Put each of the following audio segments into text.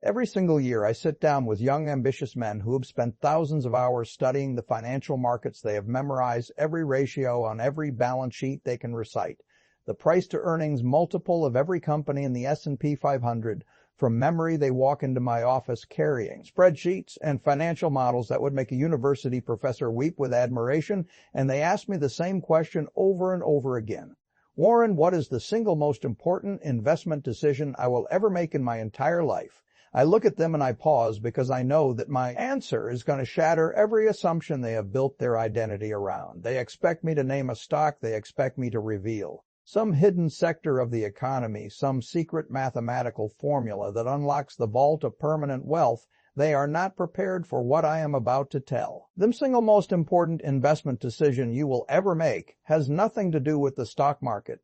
Every single year, I sit down with young, ambitious men who have spent thousands of hours studying the financial markets. They have memorized every ratio on every balance sheet they can recite, the price-to-earnings multiple of every company in the S&P 500. From memory, they walk into my office carrying spreadsheets and financial models that would make a university professor weep with admiration, and they ask me the same question over and over again. Warren, what is the single most important investment decision I will ever make in my entire life? I look at them and I pause because I know that my answer is going to shatter every assumption they have built their identity around. They expect me to name a stock. They expect me to reveal some hidden sector of the economy, some secret mathematical formula that unlocks the vault of permanent wealth. They are not prepared for what I am about to tell. The single most important investment decision you will ever make has nothing to do with the stock market.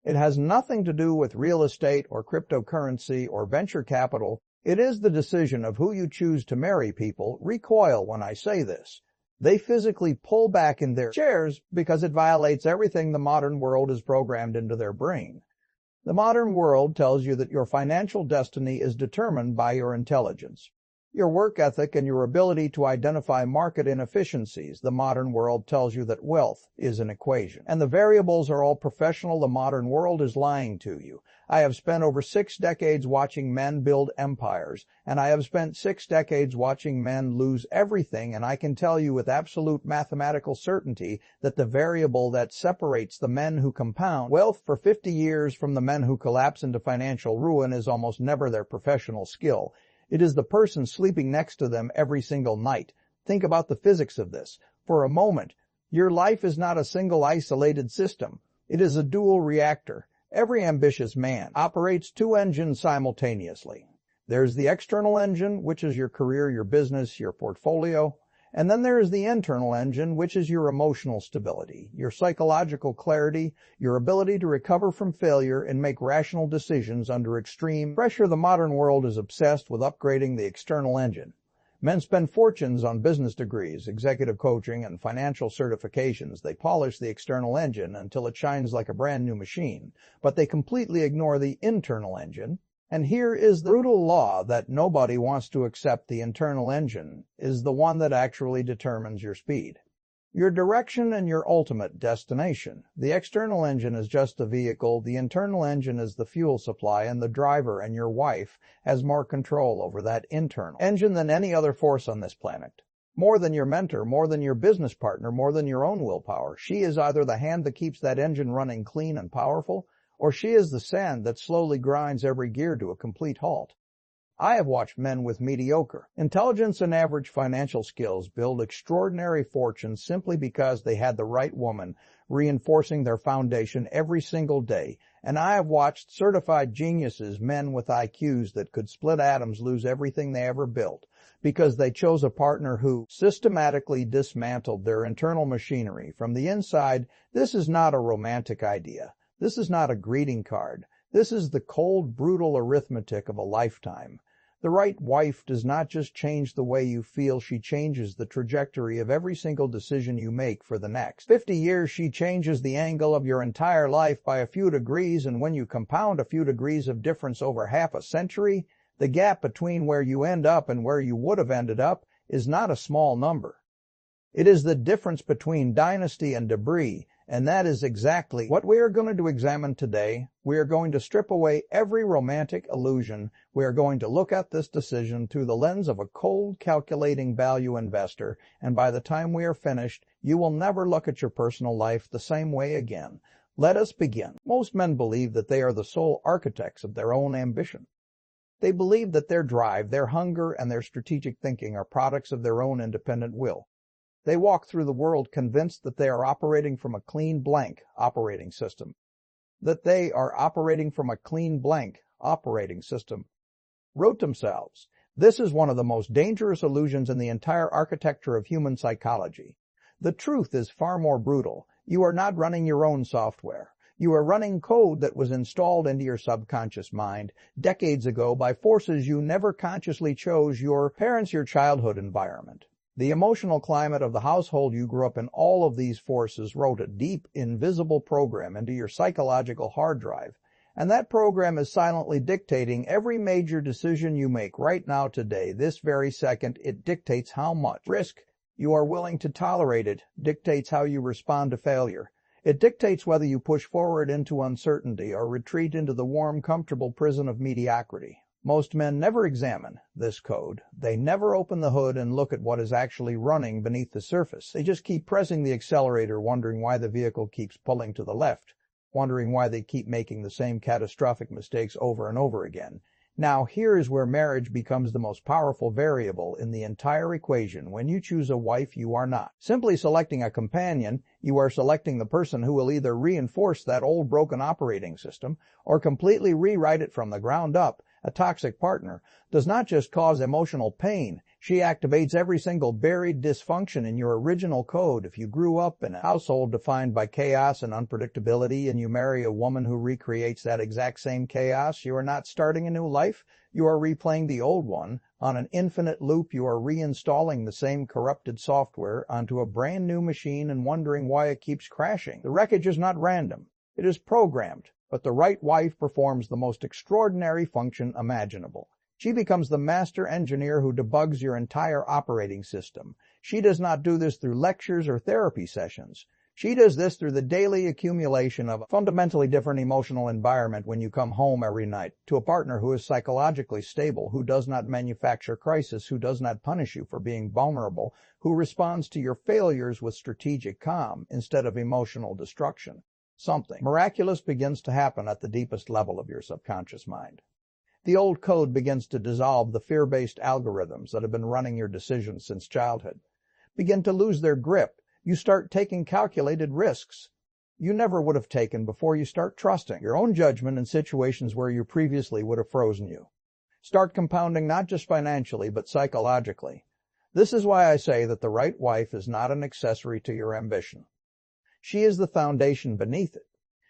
It has nothing to do with real estate or cryptocurrency or venture capital. It is the decision of who you choose to marry. People recoil when I say this. They physically pull back in their chairs because it violates everything the modern world has programmed into their brain. The modern world tells you that your financial destiny is determined by your intelligence, your work ethic, and your ability to identify market inefficiencies. The modern world tells you that wealth is an equation, and the variables are all professional. The modern world is lying to you. I have spent over 6 decades watching men build empires, and I have spent 6 decades watching men lose everything, and I can tell you with absolute mathematical certainty that the variable that separates the men who compound wealth for 50 years from the men who collapse into financial ruin is almost never their professional skill. It is the person sleeping next to them every single night. Think about the physics of this. For a moment, your life is not a single isolated system. It is a dual reactor. Every ambitious man operates 2 engines simultaneously. There's the external engine, which is your career, your business, your portfolio. And then there is the internal engine, which is your emotional stability, your psychological clarity, your ability to recover from failure and make rational decisions under extreme pressure. The modern world is obsessed with upgrading the external engine. Men spend fortunes on business degrees, executive coaching, and financial certifications. They polish the external engine until it shines like a brand new machine, but they completely ignore the internal engine. And here is the brutal law that nobody wants to accept. The internal engine is the one that actually determines your speed, your direction, and your ultimate destination. The external engine is just a vehicle. The internal engine is the fuel supply, and the driver, and your wife, has more control over that internal engine than any other force on this planet. More than your mentor, more than your business partner, more than your own willpower. She is either the hand that keeps that engine running clean and powerful, or she is the sand that slowly grinds every gear to a complete halt. I have watched men with mediocre intelligence and average financial skills build extraordinary fortunes simply because they had the right woman reinforcing their foundation every single day. And I have watched certified geniuses, men with IQs that could split atoms, lose everything they ever built because they chose a partner who systematically dismantled their internal machinery from the inside. This is not a romantic idea. This is not a greeting card. This is the cold, brutal arithmetic of a lifetime. The right wife does not just change the way you feel, she changes the trajectory of every single decision you make for the next 50 years. She changes the angle of your entire life by a few degrees, and when you compound a few degrees of difference over half a century, the gap between where you end up and where you would have ended up is not a small number. It is the difference between dynasty and debris. And that is exactly what we are going to examine today. We are going to strip away every romantic illusion. We are going to look at this decision through the lens of a cold, calculating value investor. And by the time we are finished, you will never look at your personal life the same way again. Let us begin. Most men believe that they are the sole architects of their own ambition. They believe that their drive, their hunger, and their strategic thinking are products of their own independent will. They walk through the world convinced that they are operating from a clean blank operating system. Wrote themselves. This is one of the most dangerous illusions in the entire architecture of human psychology. The truth is far more brutal. You are not running your own software. You are running code that was installed into your subconscious mind decades ago by forces you never consciously chose, your parents, your childhood environment. The emotional climate of the household you grew up in, all of these forces wrote a deep, invisible program into your psychological hard drive. And that program is silently dictating every major decision you make right now today. This very second, it dictates how much risk you are willing to tolerate. It dictates how you respond to failure. It dictates whether you push forward into uncertainty or retreat into the warm, comfortable prison of mediocrity. Most men never examine this code. They never open the hood and look at what is actually running beneath the surface. They just keep pressing the accelerator, wondering why the vehicle keeps pulling to the left, wondering why they keep making the same catastrophic mistakes over and over again. Now, here is where marriage becomes the most powerful variable in the entire equation. When you choose a wife, you are not simply selecting a companion. You are selecting the person who will either reinforce that old broken operating system or completely rewrite it from the ground up. A toxic partner does not just cause emotional pain. She activates every single buried dysfunction in your original code. If you grew up in a household defined by chaos and unpredictability and you marry a woman who recreates that exact same chaos, you are not starting a new life. You are replaying the old one on an infinite loop. You are reinstalling the same corrupted software onto a brand new machine and wondering why it keeps crashing. The wreckage is not random. It is programmed. But the right wife performs the most extraordinary function imaginable. She becomes the master engineer who debugs your entire operating system. She does not do this through lectures or therapy sessions. She does this through the daily accumulation of a fundamentally different emotional environment when you come home every night to a partner who is psychologically stable, who does not manufacture crisis, who does not punish you for being vulnerable, who responds to your failures with strategic calm instead of emotional destruction. Something miraculous begins to happen at the deepest level of your subconscious mind. The old code begins to dissolve. The fear-based algorithms that have been running your decisions since childhood begin to lose their grip. You start taking calculated risks you never would have taken before. You start trusting your own judgment in situations where you previously would have frozen you. Start compounding not just financially but psychologically. This is why I say that the right wife is not an accessory to your ambition. She is the foundation beneath it.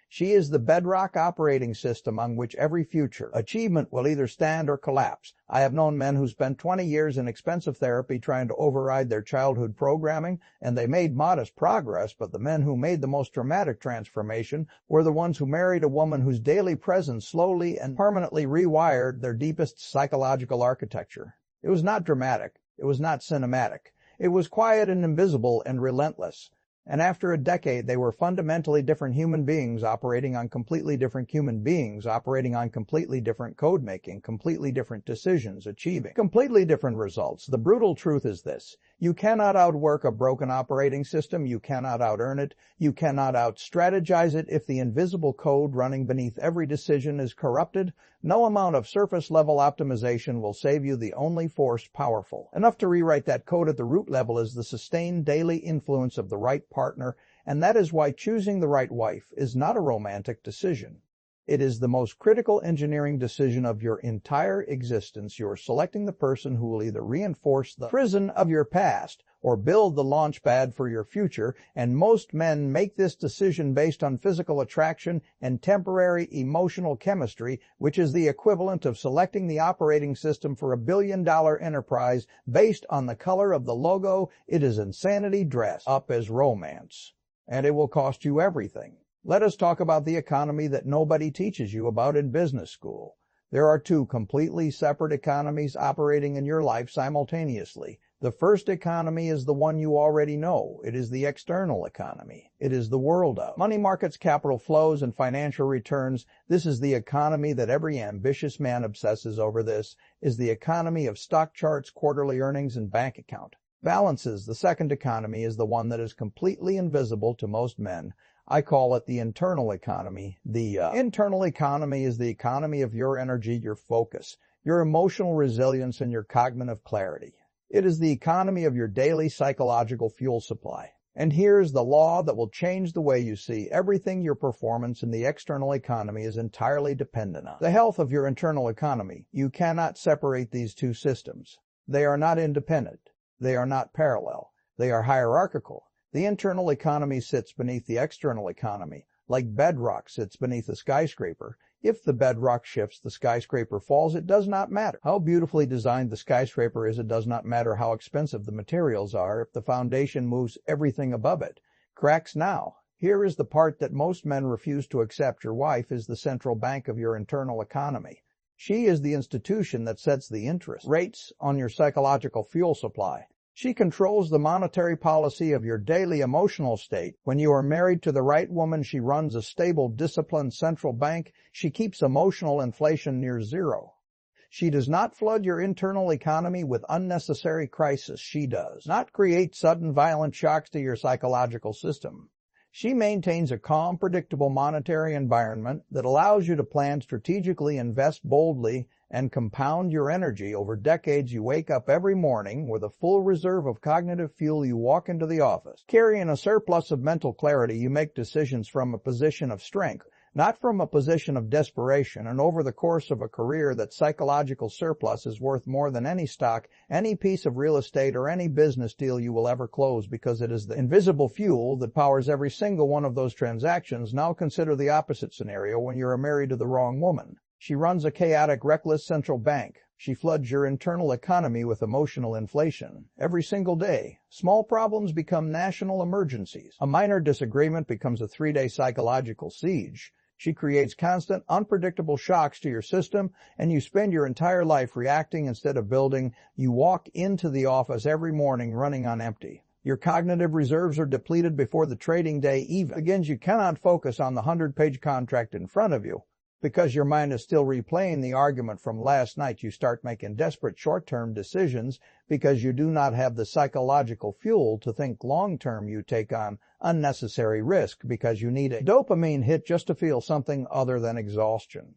She is the bedrock operating system on which every future achievement will either stand or collapse. I have known men who spent 20 years in expensive therapy trying to override their childhood programming, and they made modest progress, but the men who made the most dramatic transformation were the ones who married a woman whose daily presence slowly and permanently rewired their deepest psychological architecture. It was not dramatic. It was not cinematic. It was quiet and invisible and relentless. And after a decade, they were fundamentally different human beings operating on completely different human beings, operating on completely different code making, completely different decisions, achieving completely different results. The brutal truth is this: you cannot outwork a broken operating system, you cannot out-earn it, you cannot out-strategize it. If the invisible code running beneath every decision is corrupted, no amount of surface-level optimization will save you. The only force powerful enough to rewrite that code at the root level is the sustained daily influence of the right partner, and that is why choosing the right wife is not a romantic decision. It is the most critical engineering decision of your entire existence. You are selecting the person who will either reinforce the prison of your past or build the launch pad for your future, and most men make this decision based on physical attraction and temporary emotional chemistry, which is the equivalent of selecting the operating system for $1 billion enterprise based on the color of the logo. It is insanity dressed up as romance, and it will cost you everything. Let us talk about the economy that nobody teaches you about in business school. There are two completely separate economies operating in your life simultaneously. The first economy is the one you already know. It is the external economy. It is the world of money markets, capital flows, and financial returns. This is the economy that every ambitious man obsesses over. This is the economy of stock charts, quarterly earnings, and bank account balances. The second economy is the one that is completely invisible to most men. I call it the internal economy. The internal economy is the economy of your energy, your focus, your emotional resilience, and your cognitive clarity. It is the economy of your daily psychological fuel supply. And here's the law that will change the way you see everything. Your performance in the external economy is entirely dependent on the health of your internal economy. You cannot separate these two systems. They are not independent. They are not parallel. They are hierarchical. The internal economy sits beneath the external economy, like bedrock sits beneath a skyscraper. If the bedrock shifts, the skyscraper falls. It does not matter how beautifully designed the skyscraper is. It does not matter how expensive the materials are. If the foundation moves, everything above it cracks. Now, Here is the part that most men refuse to accept. Your wife is the central bank of your internal economy. She is the institution that sets the interest rates on your psychological fuel supply. She controls the monetary policy of your daily emotional state. When you are married to the right woman, she runs a stable, disciplined central bank. She keeps emotional inflation near zero. She does not flood your internal economy with unnecessary crisis. She does not create sudden violent shocks to your psychological system. She maintains a calm, predictable monetary environment that allows you to plan strategically, invest boldly, and compound your energy over decades. You wake up every morning with a full reserve of cognitive fuel. You walk into the office carrying a surplus of mental clarity. You make decisions from a position of strength, not from a position of desperation, and over the course of a career, that psychological surplus is worth more than any stock, any piece of real estate, or any business deal you will ever close, because it is the invisible fuel that powers every single one of those transactions. Now consider the opposite scenario when you are married to the wrong woman. She runs a chaotic, reckless central bank. She floods your internal economy with emotional inflation. Every single day, small problems become national emergencies. A minor disagreement becomes a 3-day psychological siege. She creates constant, unpredictable shocks to your system, and you spend your entire life reacting instead of building. You walk into the office every morning running on empty. Your cognitive reserves are depleted before the trading day even begins. You cannot focus on the 100-page contract in front of you, because your mind is still replaying the argument from last night. You start making desperate short-term decisions because you do not have the psychological fuel to think long-term. You take on unnecessary risk because you need a dopamine hit just to feel something other than exhaustion.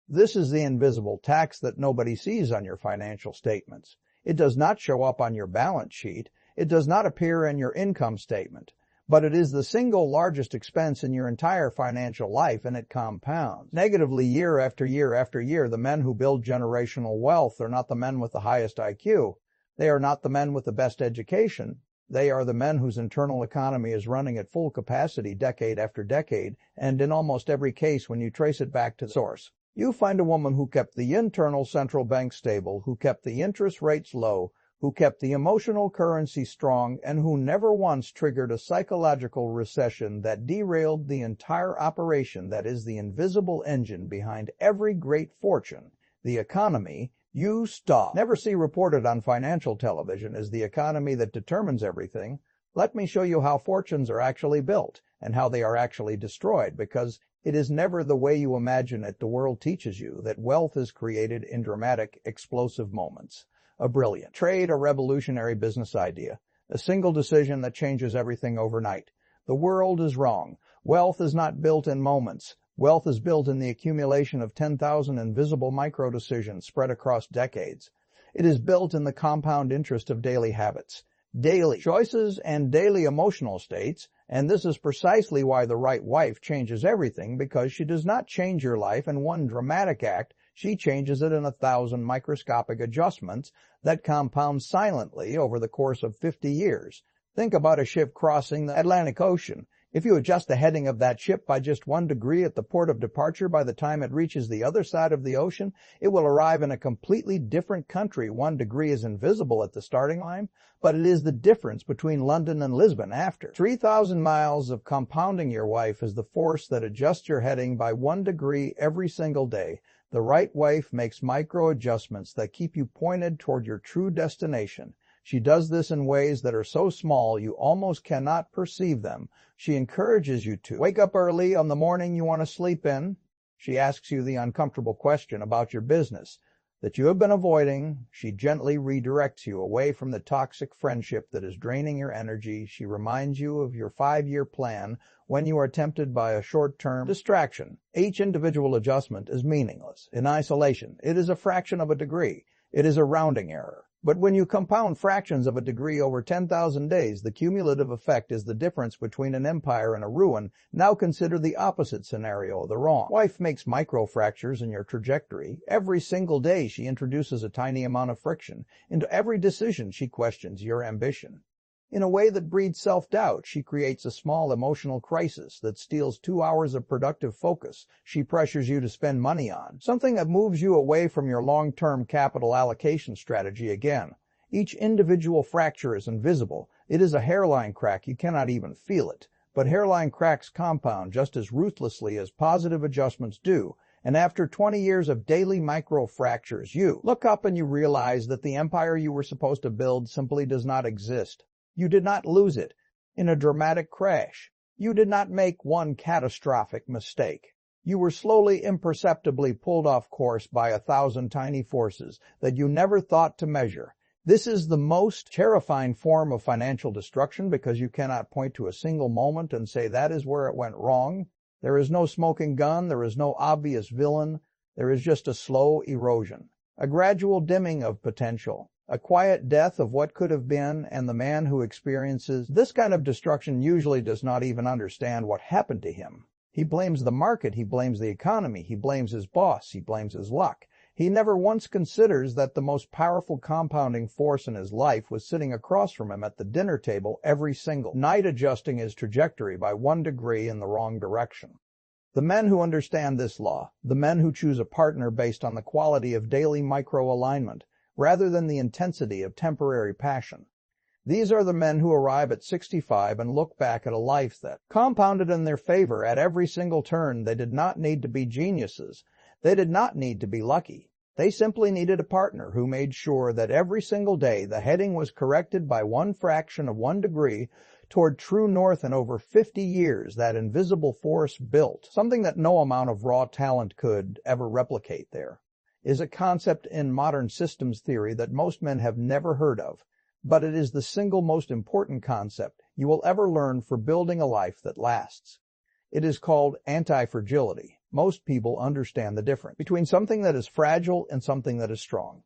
This is the invisible tax that nobody sees on your financial statements. It does not show up on your balance sheet. It does not appear in your income statement. But it is the single largest expense in your entire financial life, and it compounds negatively year after year after year. The men who build generational wealth are not the men with the highest IQ. They are not the men with the best education. They are the men whose internal economy is running at full capacity decade after decade, and in almost every case, when you trace it back to the source, you find a woman who kept the internal central bank stable, who kept the interest rates low, who kept the emotional currency strong, and who never once triggered a psychological recession that derailed the entire operation that is the invisible engine behind every great fortune, the economy. You never see reported on financial television as the economy that determines everything. Let me show you how fortunes are actually built and how they are actually destroyed, because it is never the way you imagine it. The world teaches you that wealth is created in dramatic, explosive moments. A brilliant trade, a revolutionary business idea, a single decision that changes everything overnight. The world is wrong. Wealth is not built in moments. Wealth is built in the accumulation of 10,000 invisible micro-decisions spread across decades. It is built in the compound interest of daily habits, daily choices, and daily emotional states, and this is precisely why the right wife changes everything, because she does not change your life in one dramatic act. She changes it in 1,000 microscopic adjustments that compound silently over the course of 50 years. Think about a ship crossing the Atlantic Ocean. If you adjust the heading of that ship by just 1 degree at the port of departure, by the time it reaches the other side of the ocean, it will arrive in a completely different country. 1 degree is invisible at the starting line, but it is the difference between London and Lisbon after. 3,000 miles of compounding your wife is the force that adjusts your heading by 1 degree every single day. The right wife makes micro-adjustments that keep you pointed toward your true destination. She does this in ways that are so small you almost cannot perceive them. She encourages you to wake up early on the morning you want to sleep in. She asks you the uncomfortable question about your business that you have been avoiding. She gently redirects you away from the toxic friendship that is draining your energy. She reminds you of your 5-year plan when you are tempted by a short-term distraction. Each individual adjustment is meaningless. In isolation, it is a fraction of a degree. It is a rounding error. But when you compound fractions of a degree over 10,000 days, the cumulative effect is the difference between an empire and a ruin. Now consider the opposite scenario, the wrong wife makes micro-fractures in your trajectory. Every single day she introduces a tiny amount of friction. Into every decision she questions your ambition. In a way that breeds self-doubt, she creates a small emotional crisis that steals 2 hours of productive focus. She pressures you to spend money on something that moves you away from your long-term capital allocation strategy again. Each individual fracture is invisible. It is a hairline crack. You cannot even feel it. but hairline cracks compound just as ruthlessly as positive adjustments do, and after 20 years of daily micro-fractures, you look up and you realize that the empire you were supposed to build simply does not exist. You did not lose it in a dramatic crash. You did not make one catastrophic mistake. You were slowly, imperceptibly pulled off course by 1,000 tiny forces that you never thought to measure. This is the most terrifying form of financial destruction because you cannot point to a single moment and say that is where it went wrong. There is no smoking gun, there is no obvious villain, there is just a slow erosion, a gradual dimming of potential, a quiet death of what could have been, and the man who experiences this kind of destruction usually does not even understand what happened to him. He blames the market, he blames the economy, he blames his boss, he blames his luck. He never once considers that the most powerful compounding force in his life was sitting across from him at the dinner table every single night, adjusting his trajectory by 1 degree in the wrong direction. The men who understand this law, the men who choose a partner based on the quality of daily micro-alignment, rather than the intensity of temporary passion. These are the men who arrive at 65 and look back at a life that compounded in their favor at every single turn. They did not need to be geniuses. They did not need to be lucky. They simply needed a partner who made sure that every single day the heading was corrected by 1 fraction of 1 degree toward true north, and over 50 years that invisible force built something that no amount of raw talent could ever replicate. There is a concept in modern systems theory that most men have never heard of, but it is the single most important concept you will ever learn for building a life that lasts. It is called anti-fragility. Most people understand the difference between something that is fragile and something that is strong.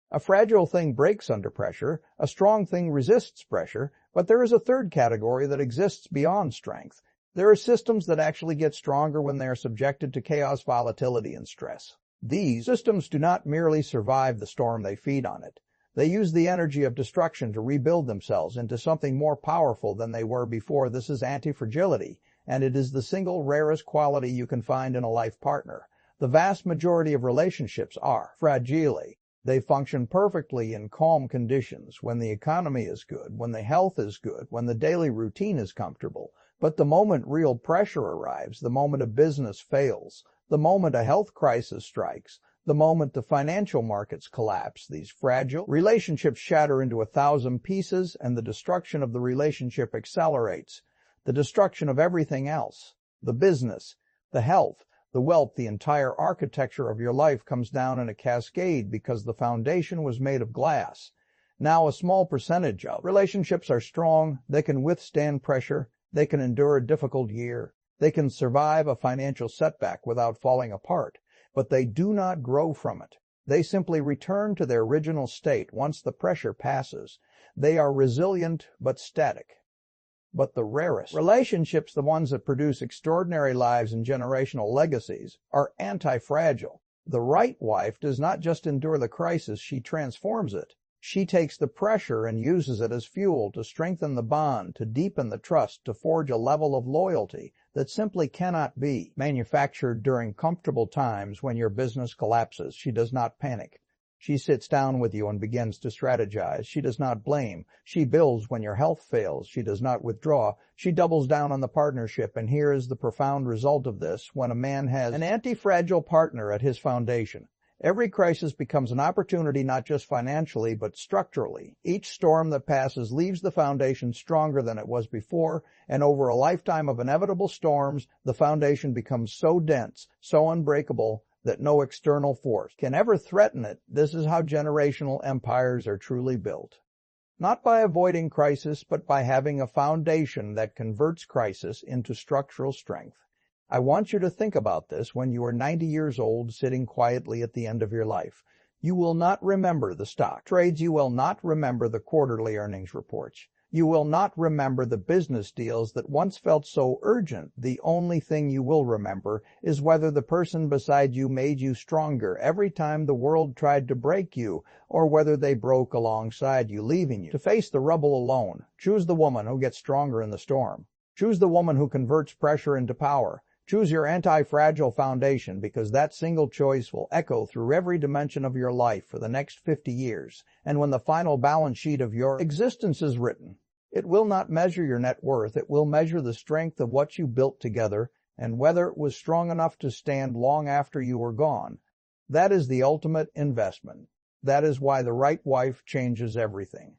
A fragile thing breaks under pressure, a strong thing resists pressure, but there is a third category that exists beyond strength. There are systems that actually get stronger when they are subjected to chaos, volatility, and stress. These systems do not merely survive the storm, they feed on it. They use the energy of destruction to rebuild themselves into something more powerful than they were before. This is anti-fragility, and it is the single rarest quality you can find in a life partner. The vast majority of relationships are fragile. They function perfectly in calm conditions, when the economy is good, when the health is good, when the daily routine is comfortable. But the moment real pressure arrives, the moment a business fails, the moment a health crisis strikes, the moment the financial markets collapse, these fragile relationships shatter into 1,000 pieces, and the destruction of the relationship accelerates. The destruction of everything else, the business, the health, the wealth, the entire architecture of your life comes down in a cascade because the foundation was made of glass. Now a small percentage of relationships are strong. They can withstand pressure. They can endure a difficult year. They can survive a financial setback without falling apart, but they do not grow from it. They simply return to their original state once the pressure passes. They are resilient but static. But the rarest relationships, the ones that produce extraordinary lives and generational legacies, are anti-fragile. The right wife does not just endure the crisis, she transforms it. She takes the pressure and uses it as fuel to strengthen the bond, to deepen the trust, to forge a level of loyalty that simply cannot be manufactured during comfortable times when your business collapses. She does not panic. She sits down with you and begins to strategize. She does not blame. She builds when your health fails. She does not withdraw. She doubles down on the partnership. And here is the profound result of this. When a man has an anti-fragile partner at his foundation, every crisis becomes an opportunity, not just financially, but structurally. Each storm that passes leaves the foundation stronger than it was before, and over a lifetime of inevitable storms, the foundation becomes so dense, so unbreakable, that no external force can ever threaten it. This is how generational empires are truly built. Not by avoiding crisis, but by having a foundation that converts crisis into structural strength. I want you to think about this when you are 90 years old, sitting quietly at the end of your life. You will not remember the stock trades. You will not remember the quarterly earnings reports. You will not remember the business deals that once felt so urgent. The only thing you will remember is whether the person beside you made you stronger every time the world tried to break you, or whether they broke alongside you, leaving you to face the rubble alone. Choose the woman who gets stronger in the storm. Choose the woman who converts pressure into power. Choose your anti-fragile foundation, because that single choice will echo through every dimension of your life for the next 50 years. And when the final balance sheet of your existence is written, It will not measure your net worth. It will measure the strength of what you built together and whether it was strong enough to stand long after you were gone. That is the ultimate investment. That is why the right wife changes everything.